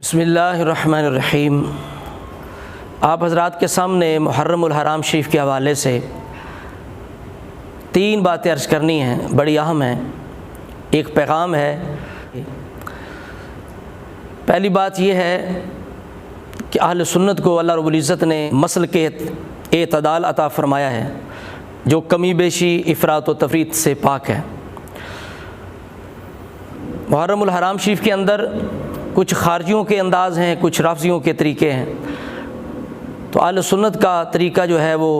بسم اللہ الرحمن الرحیم۔ آپ حضرات کے سامنے محرم الحرام شریف کے حوالے سے تین باتیں عرض کرنی ہیں، بڑی اہم ہیں۔ ایک پیغام ہے۔ پہلی بات یہ ہے کہ اہل سنت کو اللہ رب العزت نے مسلک اعتدال عطا فرمایا ہے، جو کمی بیشی، افراط و تفریط سے پاک ہے۔ محرم الحرام شریف کے اندر کچھ خارجیوں کے انداز ہیں، کچھ رافضیوں کے طریقے ہیں۔ تو اہل سنت کا طریقہ جو ہے وہ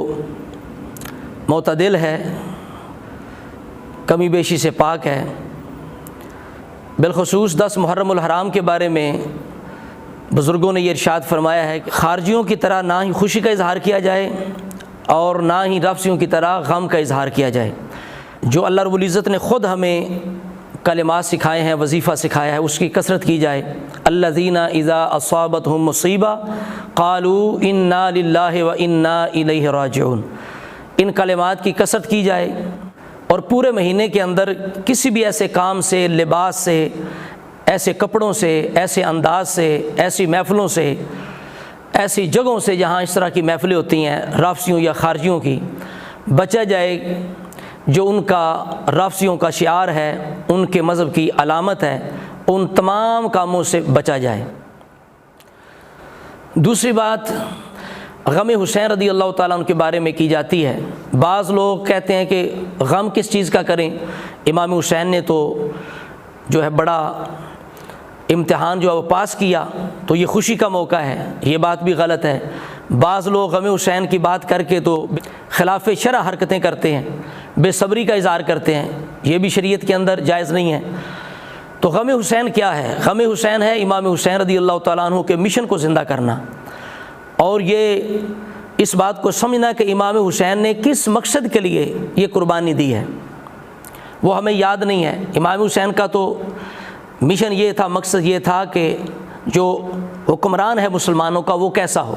معتدل ہے، کمی بیشی سے پاک ہے۔ بالخصوص 10 محرم الحرام کے بارے میں بزرگوں نے یہ ارشاد فرمایا ہے کہ خارجیوں کی طرح نہ ہی خوشی کا اظہار کیا جائے اور نہ ہی رافضیوں کی طرح غم کا اظہار کیا جائے۔ جو اللہ رب العزت نے خود ہمیں کلمات سکھائے ہیں، وظیفہ سکھایا ہے، اس کی کثرت کی جائے۔ الذین اذا اصابتهم مصیبہ قالوا انا للہ و انا الیہ راجعون۔ ان کلمات کی کثرت کی جائے اور پورے مہینے کے اندر کسی بھی ایسے کام سے، لباس سے، ایسے کپڑوں سے، ایسے انداز سے، ایسی محفلوں سے، ایسی جگہوں سے جہاں اس طرح کی محفلیں ہوتی ہیں رافضیوں یا خارجیوں کی، بچا جائے۔ جو ان کا رافضیوں کا شعار ہے، ان کے مذہب کی علامت ہے، ان تمام کاموں سے بچا جائے۔ دوسری بات، غم حسین رضی اللہ تعالیٰ عنہ کے بارے میں کی جاتی ہے۔ بعض لوگ کہتے ہیں کہ غم کس چیز کا کریں، امام حسین نے تو جو ہے بڑا امتحان جو ہے وہ پاس کیا، تو یہ خوشی کا موقع ہے۔ یہ بات بھی غلط ہے۔ بعض لوگ غم حسین کی بات کر کے تو خلاف شرع حرکتیں کرتے ہیں، بے صبری کا اظہار کرتے ہیں، یہ بھی شریعت کے اندر جائز نہیں ہے۔ تو غم حسین کیا ہے؟ غم حسین ہے امام حسین رضی اللہ تعالیٰ عنہ کے مشن کو زندہ کرنا، اور یہ اس بات کو سمجھنا کہ امام حسین نے کس مقصد کے لیے یہ قربانی دی ہے، وہ ہمیں یاد نہیں ہے۔ امام حسین کا تو مشن یہ تھا، مقصد یہ تھا کہ جو حکمران ہے مسلمانوں کا وہ کیسا ہو،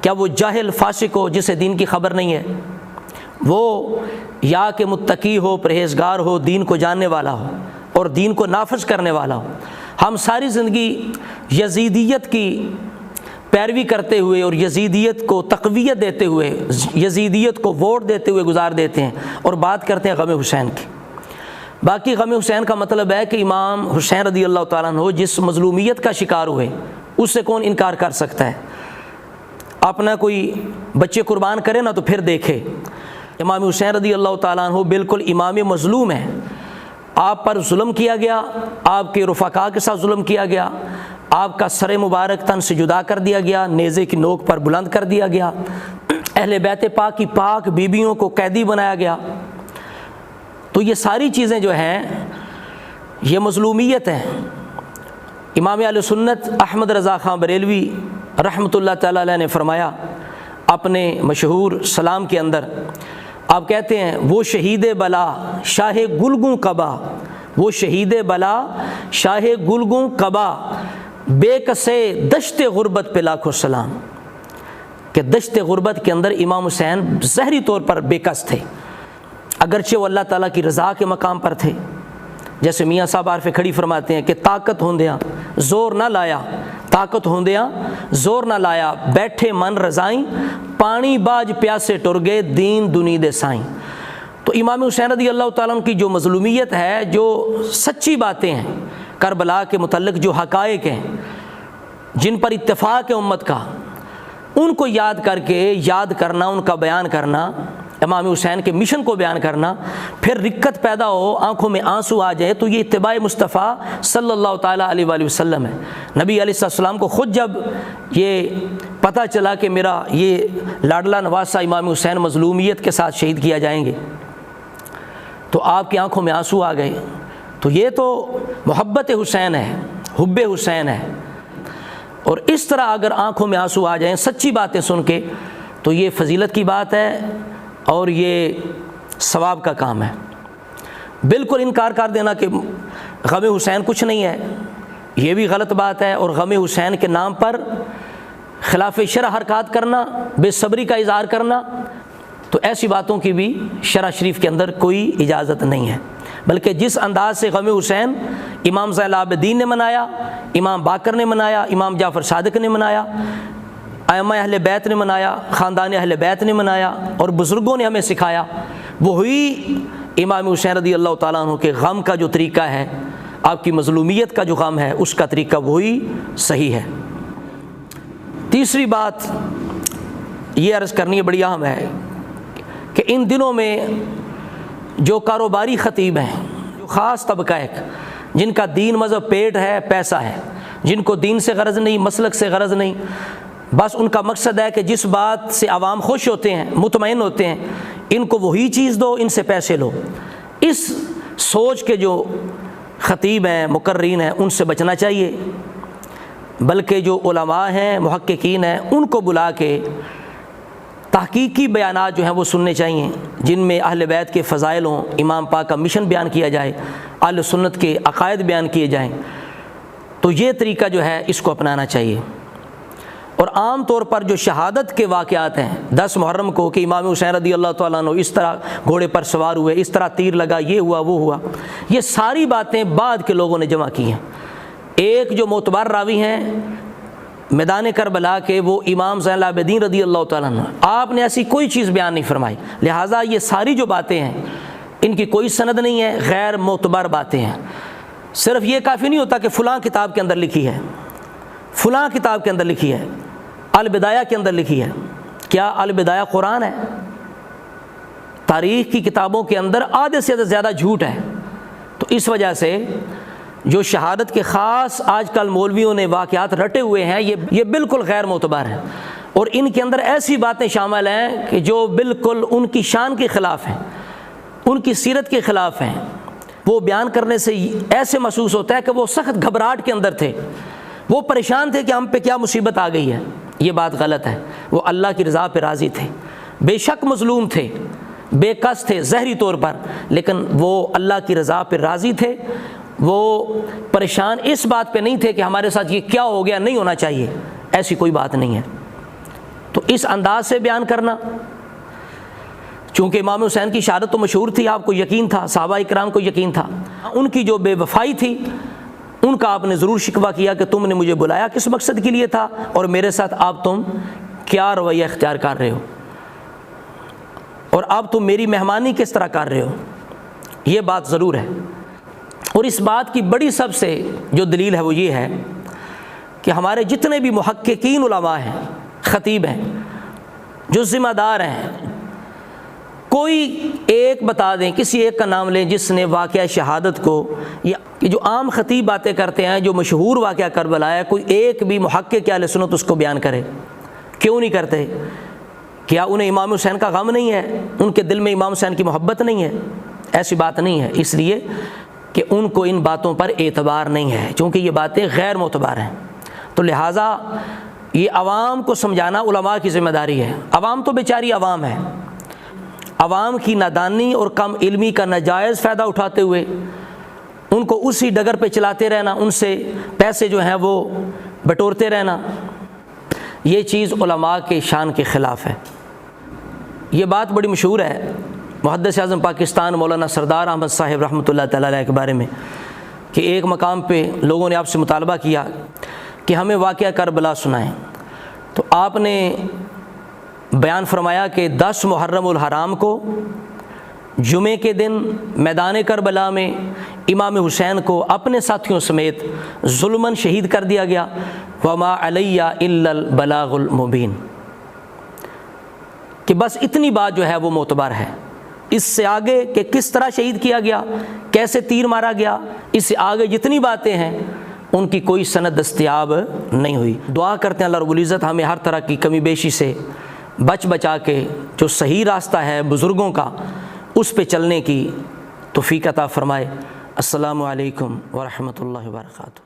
کیا وہ جاہل فاسق ہو جسے دین کی خبر نہیں ہے، وہ یا کہ متقی ہو، پرہیزگار ہو، دین کو جاننے والا ہو اور دین کو نافذ کرنے والا ہو۔ ہم ساری زندگی یزیدیت کی پیروی کرتے ہوئے اور یزیدیت کو تقویت دیتے ہوئے، یزیدیت کو ووٹ دیتے ہوئے گزار دیتے ہیں اور بات کرتے ہیں غم حسین کی۔ باقی غم حسین کا مطلب ہے کہ امام حسین رضی اللہ تعالیٰ عنہ جس مظلومیت کا شکار ہوئے اس سے کون انکار کر سکتا ہے؟ اپنا کوئی بچے قربان کرے نا تو پھر دیکھے، امام حسین رضی اللہ تعالیٰ عنہ بالکل امام مظلوم ہیں۔ آپ پر ظلم کیا گیا، آپ کے رفقا کے ساتھ ظلم کیا گیا، آپ کا سر مبارک تن سے جدا کر دیا گیا، نیزے کی نوک پر بلند کر دیا گیا، اہل بیت پاک کی پاک بیویوں کو قیدی بنایا گیا۔ تو یہ ساری چیزیں جو ہیں یہ مظلومیت ہیں۔ امام اہل سنت احمد رضا خان بریلوی رحمۃ اللہ تعالیٰ علیہ نے فرمایا اپنے مشہور سلام کے اندر، آپ کہتے ہیں وہ شہید بلا شاہ گلگوں قبا، وہ شہید بلا شاہ گلگوں قبا، بے کسے دشت غربت پہ لاکھوں سلام، کہ دشت غربت کے اندر امام حسین ظاہری طور پر بے کس تھے، اگرچہ وہ اللہ تعالیٰ کی رضا کے مقام پر تھے۔ جیسے میاں صاحب عارف کھڑی فرماتے ہیں کہ طاقت ہوندیاں زور نہ لایا، طاقت ہوندیاں زور نہ لایا، بیٹھے من رضائیں، پانی باج پیاسے ٹر گئے، دین دنی دے سائیں۔ تو امام حسین رضی اللہ تعالیٰ عنہ کی جو مظلومیت ہے، جو سچی باتیں ہیں کربلا کے متعلق، جو حقائق ہیں جن پر اتفاق ہے امت کا، ان کو یاد کر کے یاد کرنا، ان کا بیان کرنا، امام حسین کے مشن کو بیان کرنا، پھر رکت پیدا ہو، آنکھوں میں آنسو آ جائے، تو یہ اتباع مصطفیٰ صلی اللہ تعالیٰ علیہ وآلہ وسلم ہے۔ نبی علیہ السلام کو خود جب یہ پتہ چلا کہ میرا یہ لاڈلا نواسہ امام حسین مظلومیت کے ساتھ شہید کیا جائیں گے، تو آپ کی آنکھوں میں آنسو آ گئے۔ تو یہ تو محبت حسین ہے، حب حسین ہے، اور اس طرح اگر آنکھوں میں آنسو آ جائیں سچی باتیں سن کے، تو یہ فضیلت کی بات ہے اور یہ ثواب کا کام ہے۔ بالکل انکار کر دینا کہ غم حسین کچھ نہیں ہے، یہ بھی غلط بات ہے، اور غم حسین کے نام پر خلاف شرع حرکات کرنا، بے صبری کا اظہار کرنا، تو ایسی باتوں کی بھی شرع شریف کے اندر کوئی اجازت نہیں ہے۔ بلکہ جس انداز سے غم حسین امام زین العابدین نے منایا، امام باقر نے منایا، امام جعفر صادق نے منایا، ائمہ اہل بیت نے منایا، خاندان اہل بیت نے منایا، اور بزرگوں نے ہمیں سکھایا، وہی امام حسین رضی اللہ تعالیٰ عنہ کے غم کا جو طریقہ ہے، آپ کی مظلومیت کا جو غم ہے، اس کا طریقہ وہی صحیح ہے۔ تیسری بات یہ عرض کرنی ہے، بڑی اہم ہے، کہ ان دنوں میں جو کاروباری خطیب ہیں، جو خاص طبقہ ہے جن کا دین مذہب پیٹ ہے، پیسہ ہے، جن کو دین سے غرض نہیں، مسلک سے غرض نہیں، بس ان کا مقصد ہے کہ جس بات سے عوام خوش ہوتے ہیں، مطمئن ہوتے ہیں، ان کو وہی چیز دو، ان سے پیسے لو، اس سوچ کے جو خطیب ہیں، مقررین ہیں، ان سے بچنا چاہیے، بلکہ جو علماء ہیں، محققین ہیں، ان کو بلا کے تحقیقی بیانات جو ہیں وہ سننے چاہیے، جن میں اہل بیت کے فضائل ہوں، امام پاک کا مشن بیان کیا جائے، اہل سنت کے عقائد بیان کیے جائیں، تو یہ طریقہ جو ہے اس کو اپنانا چاہیے۔ اور عام طور پر جو شہادت کے واقعات ہیں 10 محرم کو، کہ امام حسین رضی اللہ تعالیٰ عنہ اس طرح گھوڑے پر سوار ہوئے، اس طرح تیر لگا، یہ ہوا وہ ہوا، یہ ساری باتیں بعد کے لوگوں نے جمع کی ہیں۔ ایک جو معتبر راوی ہیں میدان کربلا کے، وہ امام زین العابدین رضی اللہ تعالیٰ عنہ، آپ نے ایسی کوئی چیز بیان نہیں فرمائی، لہٰذا یہ ساری جو باتیں ہیں ان کی کوئی سند نہیں ہے، غیر معتبر باتیں ہیں۔ صرف یہ کافی نہیں ہوتا کہ فلاں کتاب کے اندر لکھی ہے، فلاں کتاب کے اندر لکھی ہے، البدایہ کے اندر لکھی ہے۔ کیا البدایہ قرآن ہے؟ تاریخ کی کتابوں کے اندر آدھے سے زیادہ جھوٹ ہے۔ تو اس وجہ سے جو شہادت کے خاص آج کل مولویوں نے واقعات رٹے ہوئے ہیں، یہ بالکل غیر معتبر ہیں، اور ان کے اندر ایسی باتیں شامل ہیں کہ جو بالکل ان کی شان کے خلاف ہیں، ان کی سیرت کے خلاف ہیں۔ وہ بیان کرنے سے ایسے محسوس ہوتا ہے کہ وہ سخت گھبراہٹ کے اندر تھے، وہ پریشان تھے کہ ہم پہ کیا مصیبت آ گئی ہے۔ یہ بات غلط ہے، وہ اللہ کی رضا پہ راضی تھے، بے شک مظلوم تھے، بے کس تھے ظاہری طور پر، لیکن وہ اللہ کی رضا پہ راضی تھے، وہ پریشان اس بات پہ نہیں تھے کہ ہمارے ساتھ یہ کیا ہو گیا، نہیں ہونا چاہیے، ایسی کوئی بات نہیں ہے۔ تو اس انداز سے بیان کرنا، چونکہ امام حسین کی شہادت تو مشہور تھی، آپ کو یقین تھا، صحابہ اکرام کو یقین تھا، ان کی جو بے وفائی تھی ان کا آپ نے ضرور شکوہ کیا کہ تم نے مجھے بلایا کس مقصد کے لیے تھا، اور میرے ساتھ آپ تم کیا رویہ اختیار کر رہے ہو، اور اب تم میری مہمانی کس طرح کر رہے ہو، یہ بات ضرور ہے۔ اور اس بات کی بڑی سب سے جو دلیل ہے وہ یہ ہے کہ ہمارے جتنے بھی محققین علماء ہیں، خطیب ہیں، جو ذمہ دار ہیں، کوئی ایک بتا دیں، کسی ایک کا نام لیں جس نے واقعہ شہادت کو، یا جو عام خطیب باتیں کرتے ہیں، جو مشہور واقعہ کربلا ہے، کوئی ایک بھی محقق اہل سنت اس کو بیان کرے۔ کیوں نہیں کرتے؟ کیا انہیں امام حسین کا غم نہیں ہے؟ ان کے دل میں امام حسین کی محبت نہیں ہے؟ ایسی بات نہیں ہے، اس لیے کہ ان کو ان باتوں پر اعتبار نہیں ہے، چونکہ یہ باتیں غیر معتبر ہیں۔ تو لہٰذا یہ عوام کو سمجھانا علماء کی ذمہ داری ہے۔ عوام تو بیچاری عوام ہے، عوام کی نادانی اور کم علمی کا ناجائز فائدہ اٹھاتے ہوئے ان کو اسی ڈگر پہ چلاتے رہنا، ان سے پیسے جو ہیں وہ بٹورتے رہنا، یہ چیز علماء کے شان کے خلاف ہے۔ یہ بات بڑی مشہور ہے محدث اعظم پاکستان مولانا سردار احمد صاحب رحمۃ اللہ تعالیٰ علیہ کے بارے میں، کہ ایک مقام پہ لوگوں نے آپ سے مطالبہ کیا کہ ہمیں واقعہ کربلا سنائیں، تو آپ نے بیان فرمایا کہ 10 محرم الحرام کو جمعے کے دن میدان کربلا میں امام حسین کو اپنے ساتھیوں سمیت ظلماً شہید کر دیا گیا، وما علیہ الا البلاغ المبین، کہ بس اتنی بات جو ہے وہ معتبر ہے۔ اس سے آگے کہ کس طرح شہید کیا گیا، کیسے تیر مارا گیا، اس سے آگے جتنی باتیں ہیں ان کی کوئی سند دستیاب نہیں ہوئی۔ دعا کرتے ہیں اللہ رب العزت ہمیں ہر طرح کی کمی بیشی سے بچا کے جو صحیح راستہ ہے بزرگوں کا اس پہ چلنے کی توفیق عطا فرمائے۔ السلام علیکم ورحمۃ اللہ وبرکاتہ۔